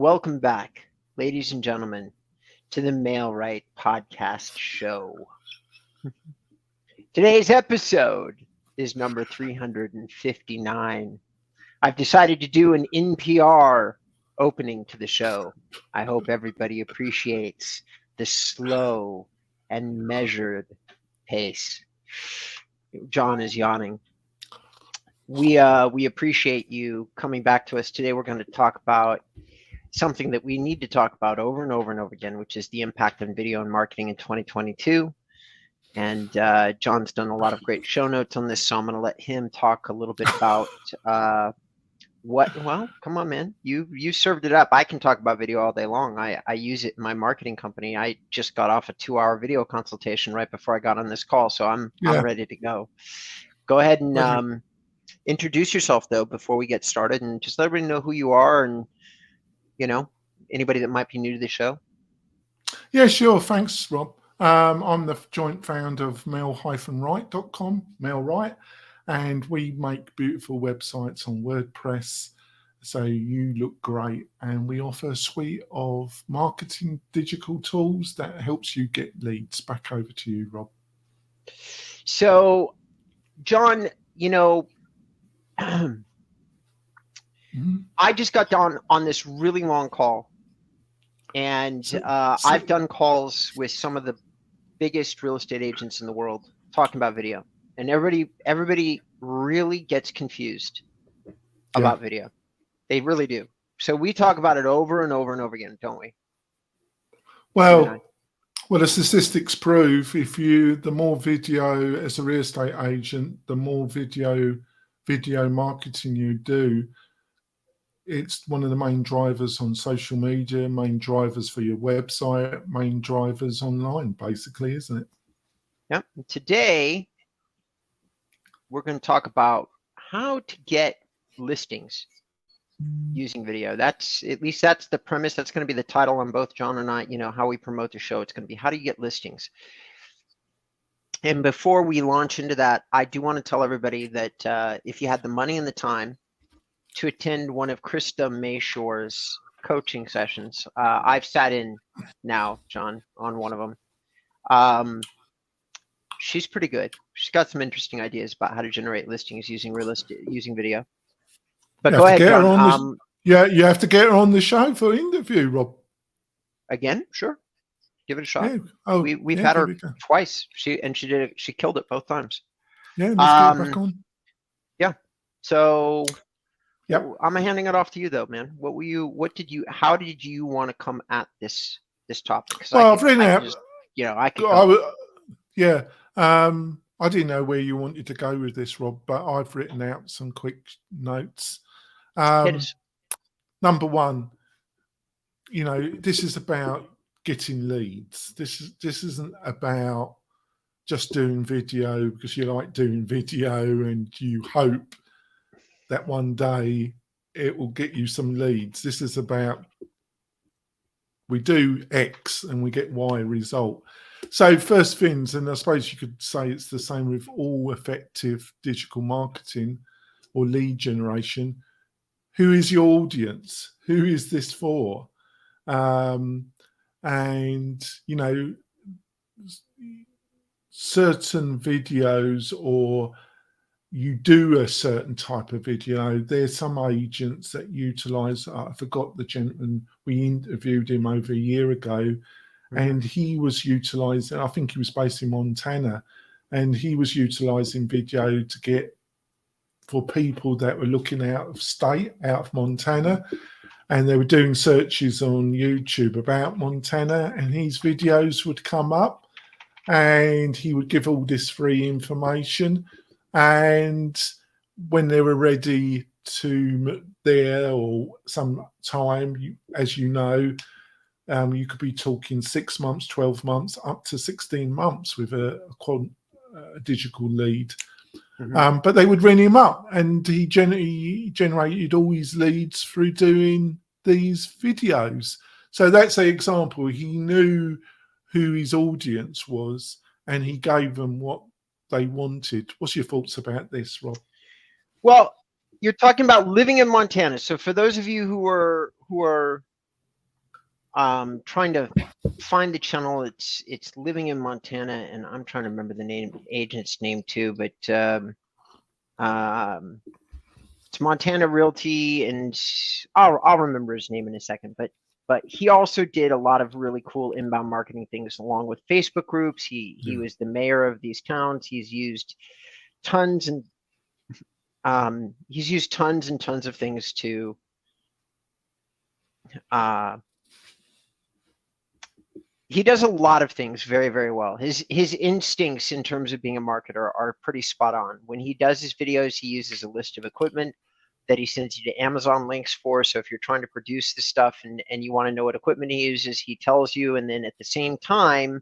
Welcome back, ladies and gentlemen, to the Mail Right Podcast Show. Today's episode is number 359. I've decided to do an NPR opening to the show. I hope everybody appreciates the slow and measured pace. John is yawning. We appreciate you coming back to us today. We're going to talk about something that we need to talk about over and over and over again, which is the impact on video and marketing in 2022. And John's done a lot of great show notes on this, so I'm going to let him talk a little bit about well, come on, man. You served it up. I can talk about video all day long. I use it in my marketing company. I just got off a 2-hour video consultation right before I got on this call, so I'm ready to go. Go ahead and introduce yourself, though, before we get started, and just let everybody know who you are and, you know, anybody that might be new to the show. Yeah, sure. Thanks, Rob. I'm the joint founder of mail-right.com, MailRight, and we make beautiful websites on WordPress, so you look great. And we offer a suite of marketing digital tools that helps you get leads. Back over to you, Rob. So, John, you know, I just got done on this really long call, and I've done calls with some of the biggest real estate agents in the world talking about video, and everybody really gets confused about video. They really do. So we talk about it over and over and over again, don't we? Well, the statistics prove the more video as a real estate agent, the more video marketing you do. It's one of the main drivers on social media, main drivers for your website, main drivers online, basically, isn't it? Yeah. Today, we're going to talk about how to get listings using video. That's the premise. That's going to be the title on both John and I, how we promote the show. It's going to be how do you get listings? And before we launch into that, I do want to tell everybody that if you had the money and the time to attend one of Krista Mayshore's coaching sessions. I've sat in now, John, on one of them. She's pretty good. She's got some interesting ideas about how to generate listings using video. But go ahead, John. You have to get her on the show for an interview, Rob. Again, sure. Give it a shot. Yeah. We've had her twice. She killed it both times. Yeah, let's get her back on. Yeah. So yep. I'm handing it off to you, though, man. How did you want to come at this topic? Well, I didn't know where you wanted to go with this, Rob, but I've written out some quick notes. Number one, this is about getting leads. This isn't about just doing video because you like doing video and you hope that one day it will get you some leads. This is about we do X and we get Y result. So first things, and I suppose you could say it's the same with all effective digital marketing or lead generation. Who is your audience? Who is this for? And, certain videos, or you do a certain type of video. There's some agents that utilize, I forgot the gentleman, we interviewed him over a year ago, and he was utilizing, I think he was based in Montana, and he was utilizing video to get for people that were looking out of state, out of Montana, and they were doing searches on YouTube about Montana, and his videos would come up and he would give all this free information. And when they were ready to there, or some time, as you know, you could be talking 6 months, 12 months, up to 16 months with a digital lead. But they would ring him up, and he generated all his leads through doing these videos. So that's an example. He knew who his audience was, and he gave them what they wanted. What's your thoughts about this, Rob? Well, you're talking about living in Montana. So for those of you who are trying to find the channel. It's living in Montana, and I'm trying to remember the agent's name too, but it's Montana Realty, and I'll remember his name in a second. But he also did a lot of really cool inbound marketing things along with Facebook groups. He was the mayor of these towns. He's used tons and tons of things to he does a lot of things very, very well. His instincts in terms of being a marketer are pretty spot on. When he does his videos, he uses a list of equipment that he sends you to Amazon links for. So if you're trying to produce the stuff and you want to know what equipment he uses, he tells you. And then at the same time,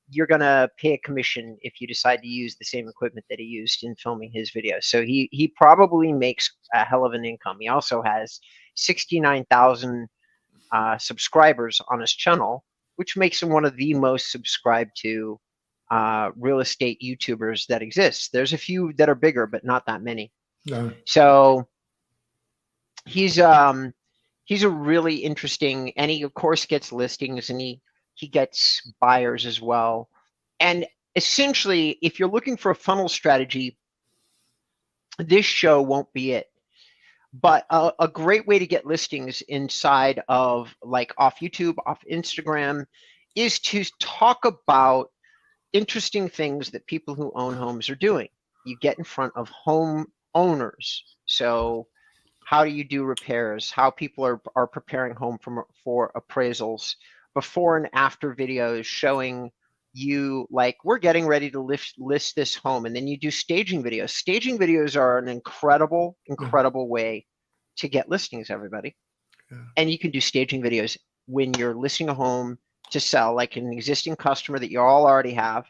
you're going to pay a commission if you decide to use the same equipment that he used in filming his videos. So he probably makes a hell of an income. He also has 69,000 subscribers on his channel, which makes him one of the most subscribed to real estate YouTubers that exist. There's a few that are bigger, but not that many. No. So he's a really interesting, and he of course gets listings, and he gets buyers as well. And essentially, if you're looking for a funnel strategy, this show won't be it. But a great way to get listings inside of, like, off YouTube, off Instagram, is to talk about interesting things that people who own homes are doing. You get in front of home owners. So how do you do repairs? How people are preparing home for appraisals, before and after videos showing you, like, we're getting ready to list this home, and then you do staging videos. Staging videos are an incredible way to get listings, everybody. Yeah. And you can do staging videos when you're listing a home to sell, like an existing customer that you all already have.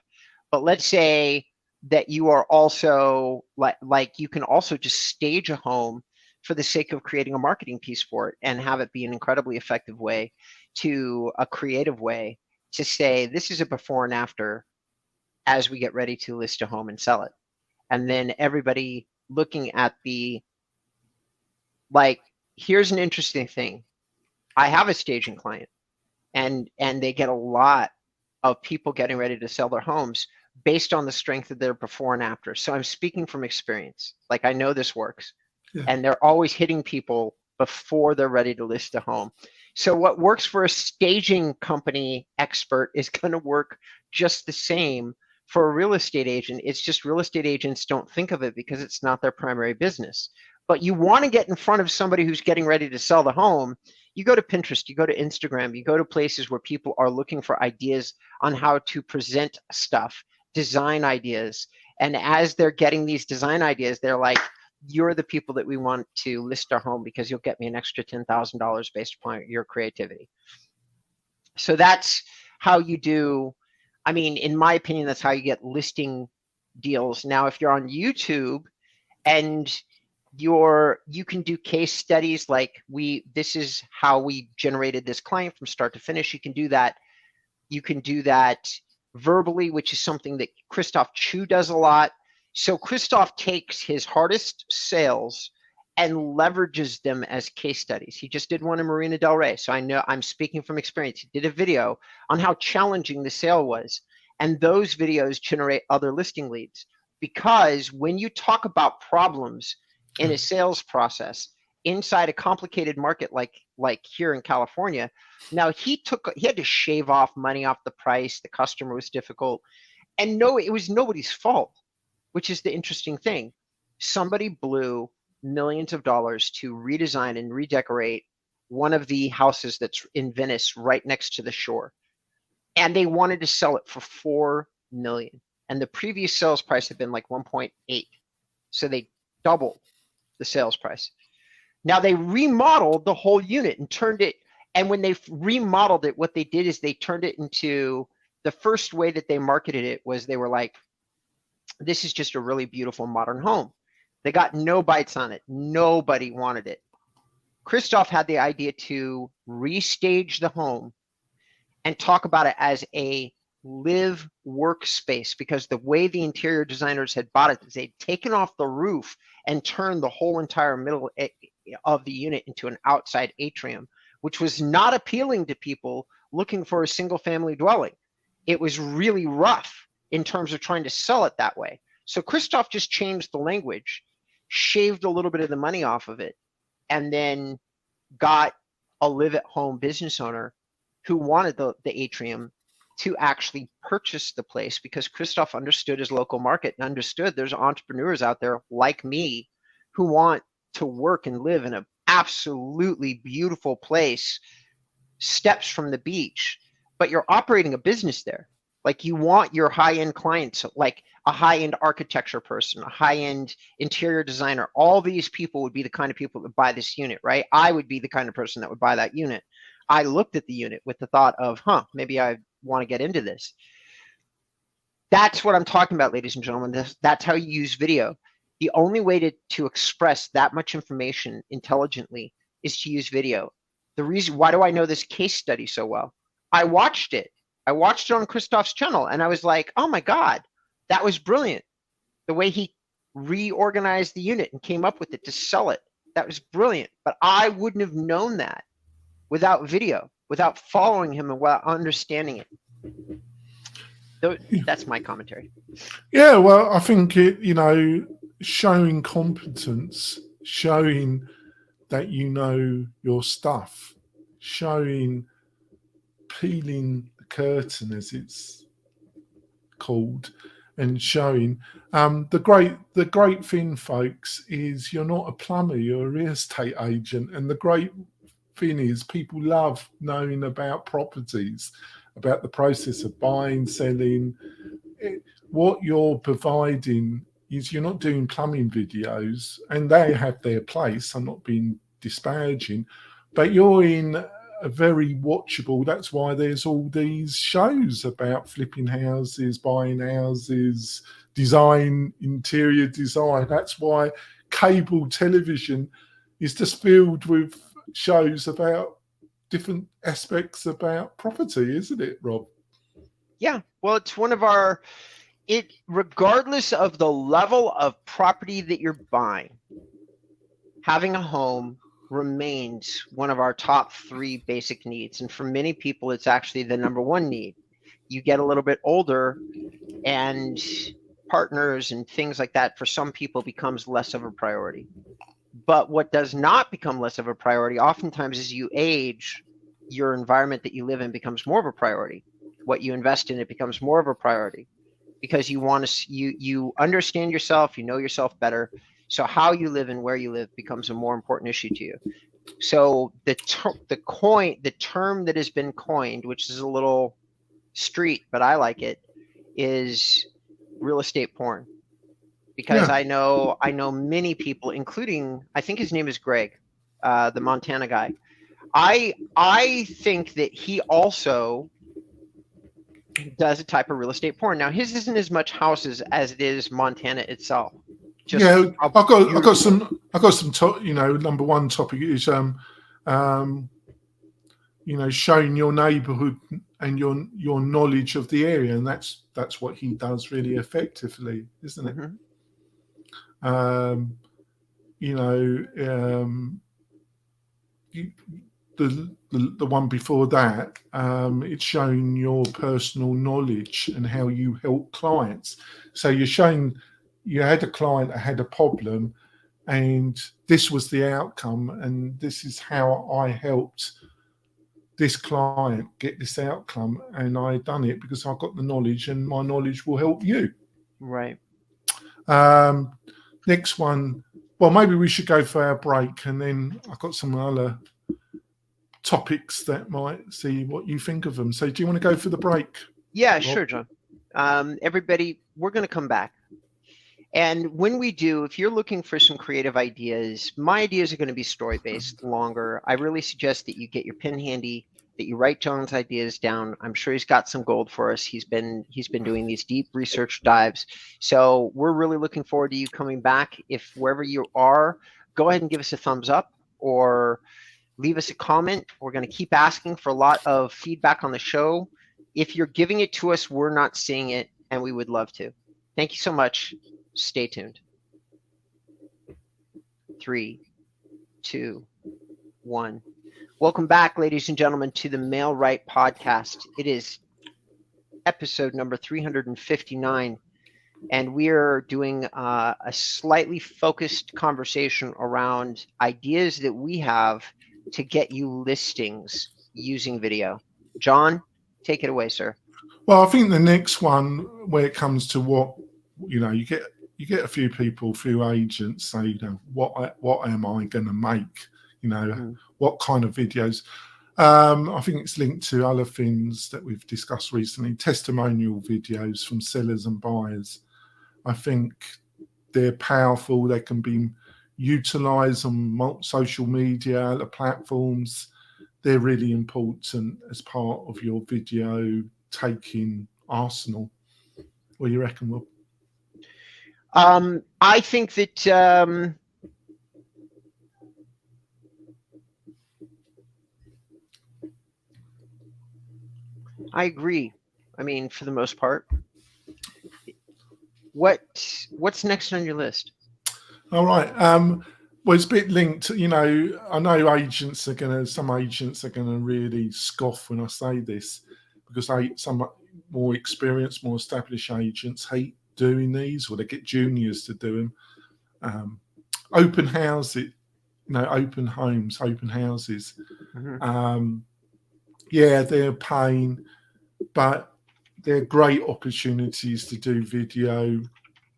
But let's say that you are also like you can also just stage a home for the sake of creating a marketing piece for it, and have it be an incredibly effective way, to a creative way to say, this is a before and after as we get ready to list a home and sell it. And then everybody looking at here's an interesting thing. I have a staging client, and they get a lot of people getting ready to sell their homes based on the strength of their before and after. So I'm speaking from experience. Like, I know this works. Yeah. And they're always hitting people before they're ready to list a home. So what works for a staging company expert is going to work just the same for a real estate agent. It's just real estate agents don't think of it because it's not their primary business. But you want to get in front of somebody who's getting ready to sell the home. You go to Pinterest, you go to Instagram, you go to places where people are looking for ideas on how to present stuff, design ideas. And as they're getting these design ideas, they're like, you're the people that we want to list our home because you'll get me an extra $10,000 based upon your creativity. So that's how you do, I mean, in my opinion, that's how you get listing deals. Now, if you're on YouTube and you can do case studies, like this is how we generated this client from start to finish. You can do that. You can do that verbally, which is something that Christoph Chu does a lot. So Christoph takes his hardest sales and leverages them as case studies. He just did one in Marina Del Rey. So I know I'm speaking from experience. He did a video on how challenging the sale was. And those videos generate other listing leads. Because when you talk about problems in a sales process inside a complicated market like here in California, now he had to shave off money off the price. The customer was difficult. And no, it was nobody's fault. Which is the interesting thing. Somebody blew millions of dollars to redesign and redecorate one of the houses that's in Venice right next to the shore. And they wanted to sell it for $4 million. And the previous sales price had been like 1.8. So they doubled the sales price. Now they remodeled the whole unit and turned it. And when they remodeled it, what they did is they turned it into, the first way that they marketed it was they were like, this is just a really beautiful modern home. They got no bites on it. Nobody wanted it. Christoph had the idea to restage the home and talk about it as a live workspace, because the way the interior designers had bought it is they'd taken off the roof and turned the whole entire middle of the unit into an outside atrium which was not appealing to people looking for a single family dwelling. It was really rough in terms of trying to sell it that way. So Christoph just changed the language, shaved a little bit of the money off of it, and then got a live-at-home business owner who wanted the atrium to actually purchase the place, because Christoph understood his local market and understood there's entrepreneurs out there like me who want to work and live in an absolutely beautiful place, steps from the beach, but you're operating a business there. Like, you want your high-end clients, like a high-end architecture person, a high-end interior designer. All these people would be the kind of people that would buy this unit, right? I would be the kind of person that would buy that unit. I looked at the unit with the thought of, maybe I want to get into this. That's what I'm talking about, ladies and gentlemen. That's how you use video. The only way to express that much information intelligently is to use video. The reason, why do I know this case study so well? I watched it on Christoph's channel, and I was like, oh my God, that was brilliant. The way he reorganized the unit and came up with it to sell it, that was brilliant. But I wouldn't have known that without video, without following him and without understanding it. That's my commentary. Yeah, well, I think showing competence, showing that you know your stuff, showing, peeling the curtain, as it's called, and showing the great thing, folks, is you're not a plumber, you're a real estate agent. And the great thing is people love knowing about properties, about the process of buying, selling. What you're providing is, you're not doing plumbing videos, and they have their place, I'm not being disparaging, but you're in a very watchable, that's why there's all these shows about flipping houses, buying houses, design, interior design. That's why cable television is just filled with shows about different aspects about property, isn't it, Rob? Yeah, well, it's one of regardless of the level of property that you're buying, having a home remains one of our top 3 basic needs. And for many people, it's actually the number 1 need. You get a little bit older, and partners and things like that, for some people, becomes less of a priority. But what does not become less of a priority, oftentimes, as you age, your environment that you live in becomes more of a priority. What you invest in, it becomes more of a priority, because you want to, you understand yourself, you know yourself better. So how you live and where you live becomes a more important issue to you. So the term that has been coined, which is a little street, but I like it, is real estate porn. Because yeah. I know many people, including, I think his name is Greg, the Montana guy. I think that he also does a type of real estate porn. Now, his isn't as much houses as it is Montana itself. Yeah, I've got some. Number 1 topic is showing your neighbourhood and your knowledge of the area, and that's what he does really effectively, isn't it? Mm-hmm. The one before that, it's showing your personal knowledge and how you help clients. So you're showing, you had a client that had a problem, and this was the outcome, and this is how I helped this client get this outcome, and I done it because I got the knowledge, and my knowledge will help you. Right. Next one. Well, maybe we should go for our break, and then I've got some other topics that might see what you think of them. So do you want to go for the break? Yeah, sure, John. Everybody, we're going to come back. And when we do, if you're looking for some creative ideas, my ideas are going to be story-based, longer. I really suggest that you get your pen handy, that you write John's ideas down. I'm sure he's got some gold for us. He's been doing these deep research dives. So we're really looking forward to you coming back. If wherever you are, go ahead and give us a thumbs up or leave us a comment. We're going to keep asking for a lot of feedback on the show. If you're giving it to us, we're not seeing it, and we would love to. Thank you so much. Stay tuned. 3, 2, 1. Welcome back, ladies and gentlemen, to the Mail Right podcast. It is episode number 359, and we are doing a slightly focused conversation around ideas that we have to get you listings using video. John, take it away, sir. Well, I think the next one, where it comes to what, you get a few people, a few agents say, what am I going to make? What kind of videos? I think it's linked to other things that we've discussed recently, testimonial videos from sellers and buyers. I think they're powerful. They can be utilized on social media, other platforms. They're really important as part of your video taking arsenal. What do you reckon, Rob? I think that I agree. I mean, for the most part. What's next on your list? All right. Well, it's a bit linked. I know some agents are gonna really scoff when I say this, because some more experienced, more established agents hate doing these, or they get juniors to do them. Open houses, open homes, open houses. Mm-hmm. Yeah, they're a pain, but they're great opportunities to do video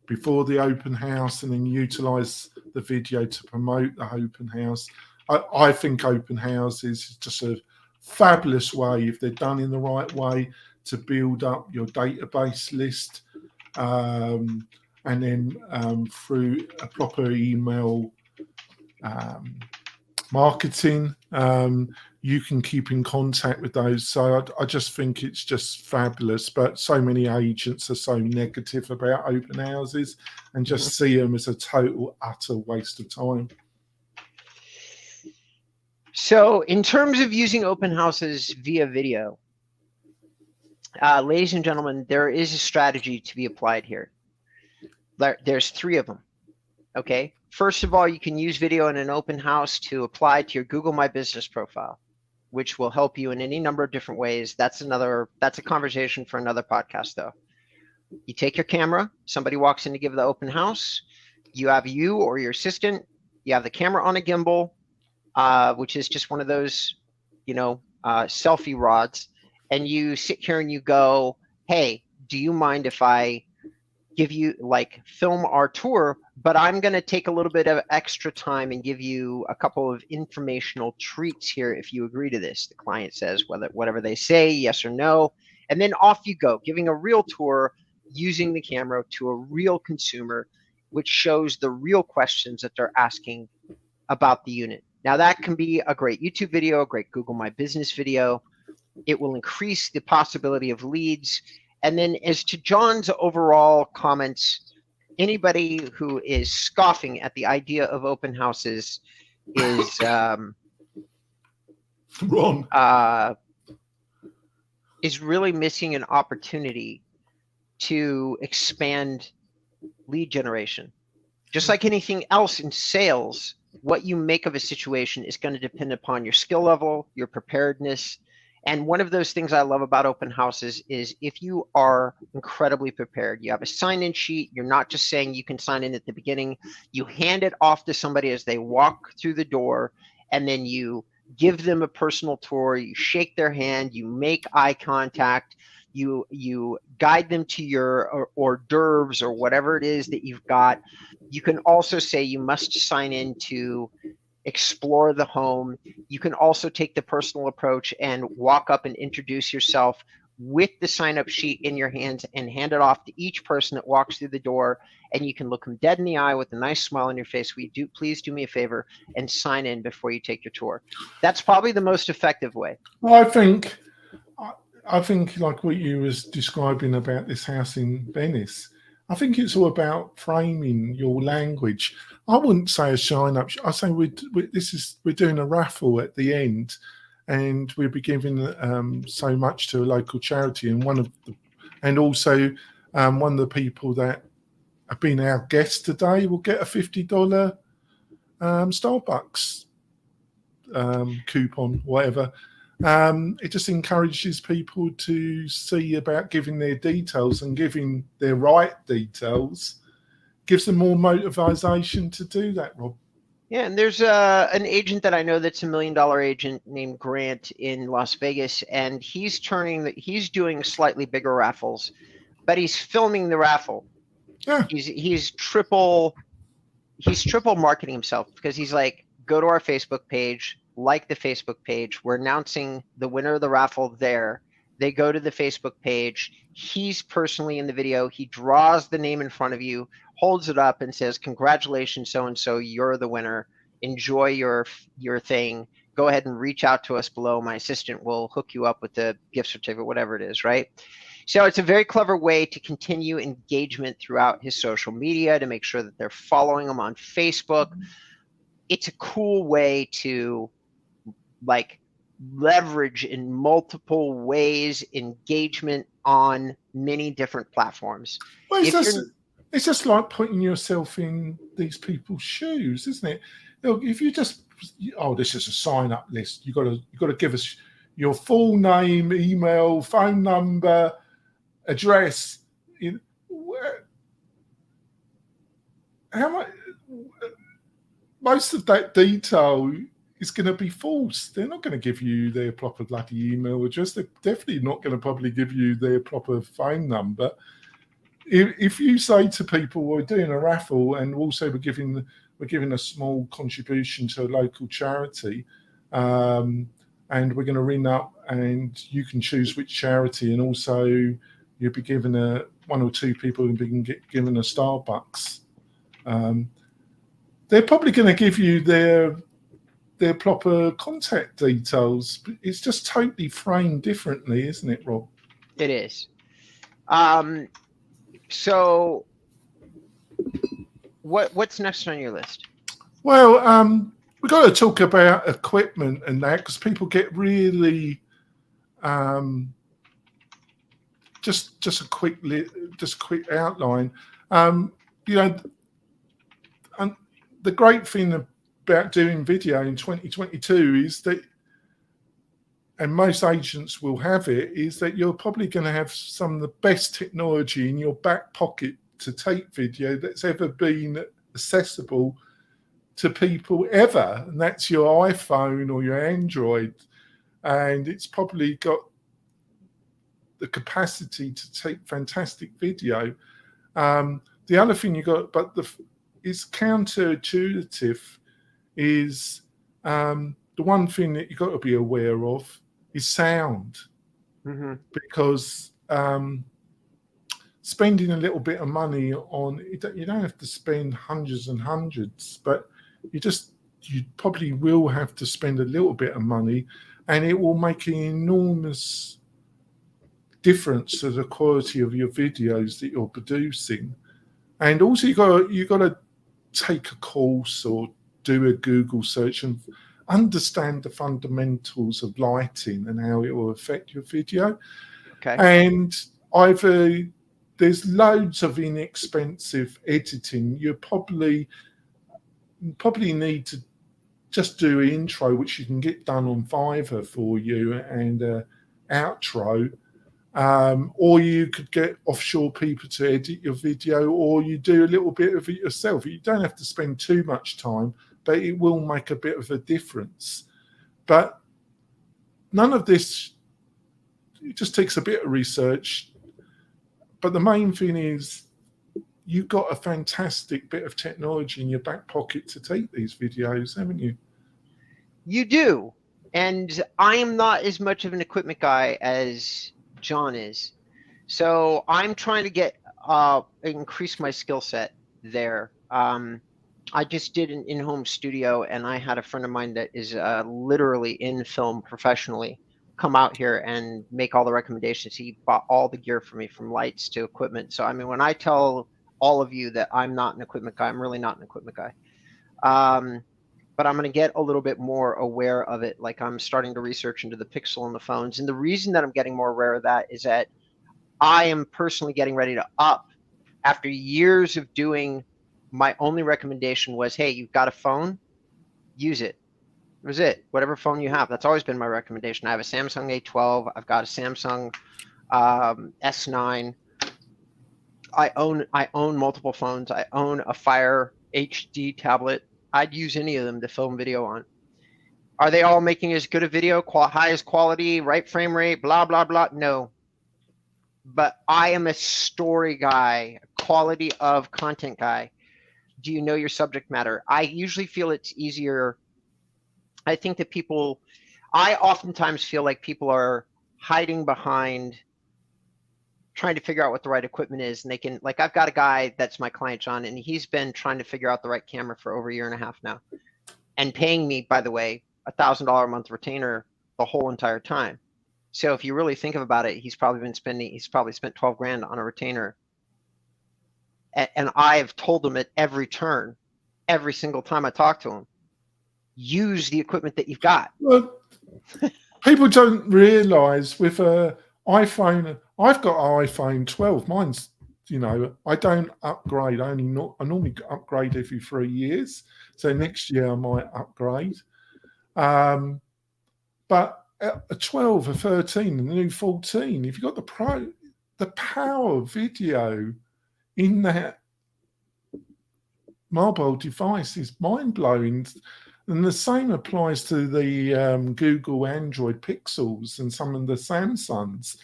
before the open house and then utilize the video to promote the open house. I think open houses is just a fabulous way, if they're done in the right way, to build up your database list, and then through a proper email marketing, you can keep in contact with those. So I just think it's just fabulous. But so many agents are so negative about open houses and just see them as a total, utter waste of time. So in terms of using open houses via video, ladies and gentlemen, there is a strategy to be applied here. There's three of them. Okay. First of all, you can use video in an open house to apply to your Google My Business profile, which will help you in any number of different ways. That's a conversation for another podcast, though. You take your camera, somebody walks in to give the open house, you have you or your assistant, you have the camera on a gimbal, which is just one of those, selfie rods, and you sit here and you go, hey, do you mind if I give you, film our tour, but I'm going to take a little bit of extra time and give you a couple of informational treats here if you agree to this. The client says whatever they say, yes or no, and then off you go, giving a real tour using the camera to a real consumer, which shows the real questions that they're asking about the unit. Now, that can be a great YouTube video, a great Google My Business video. It will increase the possibility of leads. And then as to John's overall comments, anybody who is scoffing at the idea of open houses is wrong. Is really missing an opportunity to expand lead generation. Just like anything else in sales, what you make of a situation is going to depend upon your skill level, your preparedness. And one of those things I love about open houses is if you are incredibly prepared, you have a sign-in sheet, you're not just saying you can sign in at the beginning, you hand it off to somebody as they walk through the door, and then you give them a personal tour, you shake their hand, you make eye contact, you guide them to your hors d'oeuvres or whatever it is that you've got. You can also say you must sign in to explore the home. You can also take the personal approach and walk up and introduce yourself with the sign-up sheet in your hands and hand it off to each person that walks through the door, and you can look them dead in the eye with a nice smile on your face. Please do me a favor and sign in before you take your tour. That's probably the most effective way. Well, I think like what you was describing about this house in Venice, I think it's all about framing your language. I wouldn't say a sign up. I say we're doing a raffle at the end, and we'll be giving so much to a local charity. And one of the people that have been our guest today will get a $50 Starbucks coupon, whatever. It just encourages people to see about giving their details, and giving their right details gives them more motivation to do that, Rob. Yeah, and there's an agent that I know that's $1 million agent named Grant in Las Vegas, and he's doing slightly bigger raffles, but he's filming the raffle. Yeah. He's triple marketing himself, because he's like, go to our Facebook page, like the Facebook page. We're announcing the winner of the raffle there. They go to the Facebook page. He's personally in the video. He draws the name in front of you, holds it up, and says, congratulations, so-and-so, you're the winner. Enjoy your thing. Go ahead and reach out to us below. My assistant will hook you up with the gift certificate, whatever it is, right? So it's a very clever way to continue engagement throughout his social media, to make sure that they're following him on Facebook. It's a cool way to like leverage in multiple ways engagement on many different platforms. Well, it's just like putting yourself in these people's shoes, isn't it? Look, if you just, this is a sign-up list. You got to give us your full name, email, phone number, address. How much? Most of that detail is going to be false. They're not going to give you their proper bloody email address. They're definitely not going to probably give you their proper phone number. If you say to people, we're doing a raffle, and also we're giving a small contribution to a local charity, and we're going to ring up, and you can choose which charity, and also you'll be given one or two people who've been given a Starbucks. They're probably going to give you their proper contact details. It's just totally framed differently, isn't it, Rob? It is. So what's next on your list? Well, we've got to talk about equipment and that, because people get really just a quick outline. And the great thing about doing video in 2022 is that, and most agents will have it, is that you're probably going to have some of the best technology in your back pocket to take video that's ever been accessible to people ever, and that's your iPhone or your Android, and it's probably got the capacity to take fantastic video. The other thing you got, is counterintuitive, is the one thing that you've got to be aware of is sound. Mm-hmm. Because spending a little bit of money on it, you don't have to spend hundreds and hundreds, but you probably will have to spend a little bit of money, and it will make an enormous difference to the quality of your videos that you're producing. And also you got to take a course or do a Google search and understand the fundamentals of lighting and how it will affect your video. Okay. And there's loads of inexpensive editing. You probably need to just do an intro, which you can get done on Fiverr for you, and outro. Or you could get offshore people to edit your video, or you do a little bit of it yourself. You don't have to spend too much time, but it will make a bit of a difference. But none of this, it just takes a bit of research. But the main thing is, you've got a fantastic bit of technology in your back pocket to take these videos, haven't you? You do. And I am not as much of an equipment guy as John is. So I'm trying to get increase my skill set there. I just did an in-home studio, and I had a friend of mine that is literally in film professionally come out here and make all the recommendations. He bought all the gear for me, from lights to equipment. So I mean, when I tell all of you that I'm not an equipment guy, I'm really not an equipment guy. But I'm going to get a little bit more aware of it. Like, I'm starting to research into the Pixel and the phones. And the reason that I'm getting more aware of that is that I am personally getting ready to up. After years of doing, my only recommendation was, hey, you've got a phone, use it. was it. Whatever phone you have. That's always been my recommendation. I have a Samsung A12. I've got a Samsung S9. I own multiple phones. I own a Fire HD tablet. I'd use any of them to film video on. Are they all making as good a video, highest quality, right frame rate, blah, blah, blah? No. But I am a story guy, a quality of content guy. Do you know your subject matter? I usually feel it's easier. I think that I oftentimes feel like people are hiding behind trying to figure out what the right equipment is. And they can, like, I've got a guy that's my client, John, and he's been trying to figure out the right camera for over a year and a half now, and paying me, by the way, $1,000 a month retainer the whole entire time. So if you really think about it, he's probably spent 12 grand on a retainer. And I've told him at every turn, every single time I talk to him, use the equipment that you've got. Well, people don't realize with a iPhone, I've got an iPhone 12. Mine's, I don't upgrade. I normally upgrade every 3 years. So next year I might upgrade. But a 12, a 13, and the new 14, if you've got the power of video in that mobile device is mind-blowing. And the same applies to the Google Android Pixels and some of the Samsungs.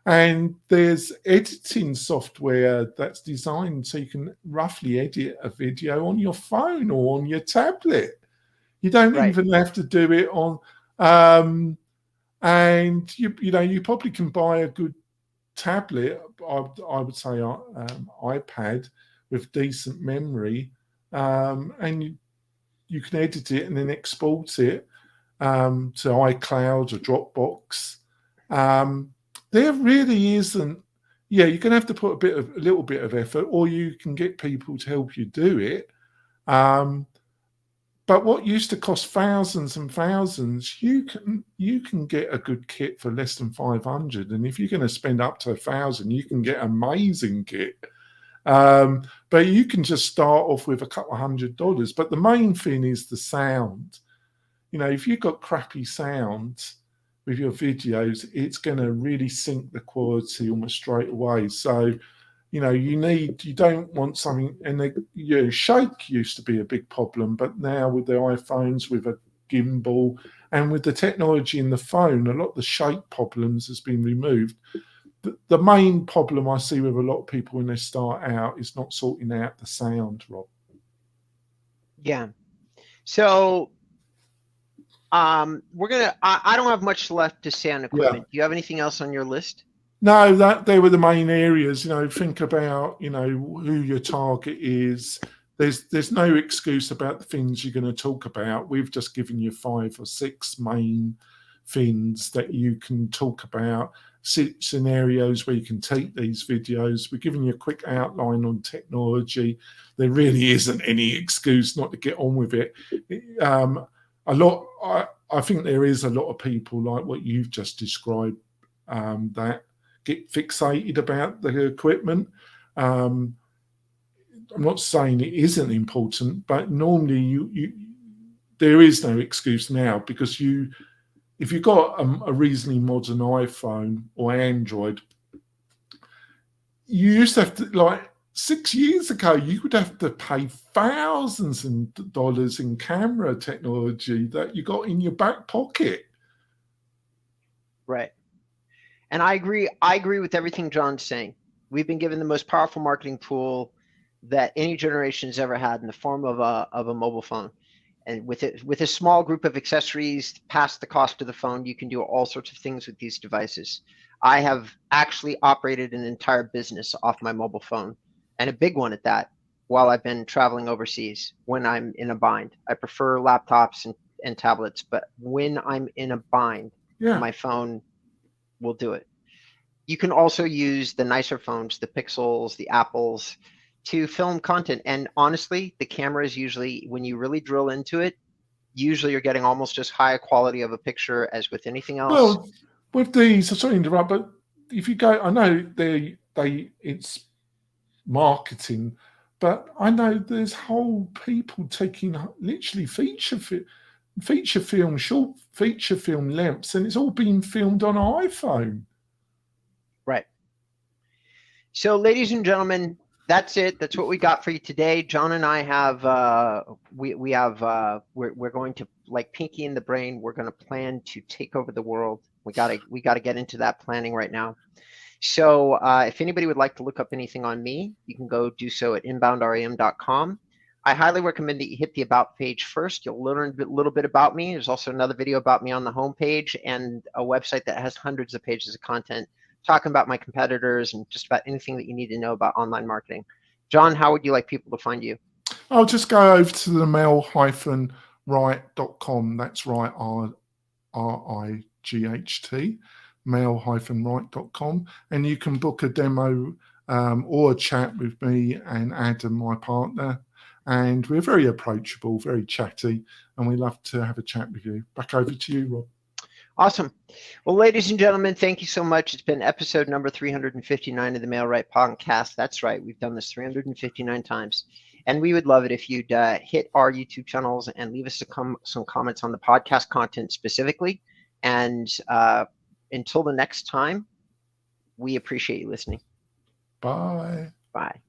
And there's editing software that's designed so you can roughly edit a video on your phone or on your tablet. You don't even have to do it on, and you probably can buy a good tablet. I would say iPad with decent memory, and you can edit it and then export it to iCloud or Dropbox. There really isn't. Yeah, you're going to have to put a little bit of effort, or you can get people to help you do it. But what used to cost thousands and thousands, you can get a good kit for less than 500. And if you're going to spend up to 1,000, you can get an amazing kit. But you can just start off with a couple of $100. But the main thing is the sound. If you've got crappy sound with your videos, it's going to really sink the quality almost straight away. So, you don't want something, and shake used to be a big problem, but now with the iPhones, with a gimbal, and with the technology in the phone, a lot of the shake problems has been removed. The main problem I see with a lot of people when they start out is not sorting out the sound, Rob. Yeah. So I don't have much left to say on equipment. Yeah. Do you have anything else on your list? No, they were the main areas. Think about, who your target is. There's no excuse about the things you're going to talk about. We've just given you 5 or 6 main things that you can talk about, scenarios where you can take these videos. We're giving you a quick outline on technology. There really isn't any excuse not to get on with it. I think there is a lot of people like what you've just described that get fixated about the equipment. I'm not saying it isn't important, but normally there is no excuse now, because if you've got a reasonably modern iPhone or Android, you used to have to, like 6 years ago, you would have to pay thousands of dollars in camera technology that you got in your back pocket. Right. And I agree with everything John's saying. We've been given the most powerful marketing tool that any generation has ever had in the form of a mobile phone. And with a small group of accessories past the cost of the phone, you can do all sorts of things with these devices. I have actually operated an entire business off my mobile phone, and a big one at that, while I've been traveling overseas when I'm in a bind. I prefer laptops and tablets, but when I'm in a bind, my phone will do it. You can also use the nicer phones, the Pixels, the Apples, to film content. And honestly, the camera is usually, when you really drill into it, usually you're getting almost as high a quality of a picture as with anything else. Well, with these, sorry to interrupt, but if you go, I know it's marketing, but I know there's whole people taking literally feature feature film, short feature film lengths, and it's all been filmed on an iPhone. Right. So, ladies and gentlemen, that's it. That's what we got for you today. John and I have we're going to, like Pinky in the Brain, we're going to plan to take over the world. We gotta get into that planning right now. So if anybody would like to look up anything on me, you can go do so at inboundram.com. I highly recommend that you hit the About page first. You'll learn a little bit about me. There's also another video about me on the homepage and a website that has hundreds of pages of content talking about my competitors and just about anything that you need to know about online marketing. John, how would you like people to find you? I'll just go over to the mail-right.com. That's right, R-I-G-H-T, mail-right.com. And you can book a demo or a chat with me and Adam, my partner. And we're very approachable, very chatty, and we love to have a chat with you. Back over to you, Rob. Awesome. Well, ladies and gentlemen, thank you so much. It's been episode number 359 of the Mail Right podcast. That's right. We've done this 359 times. And we would love it if you'd hit our YouTube channels and leave us some comments on the podcast content specifically. And until the next time, we appreciate you listening. Bye. Bye.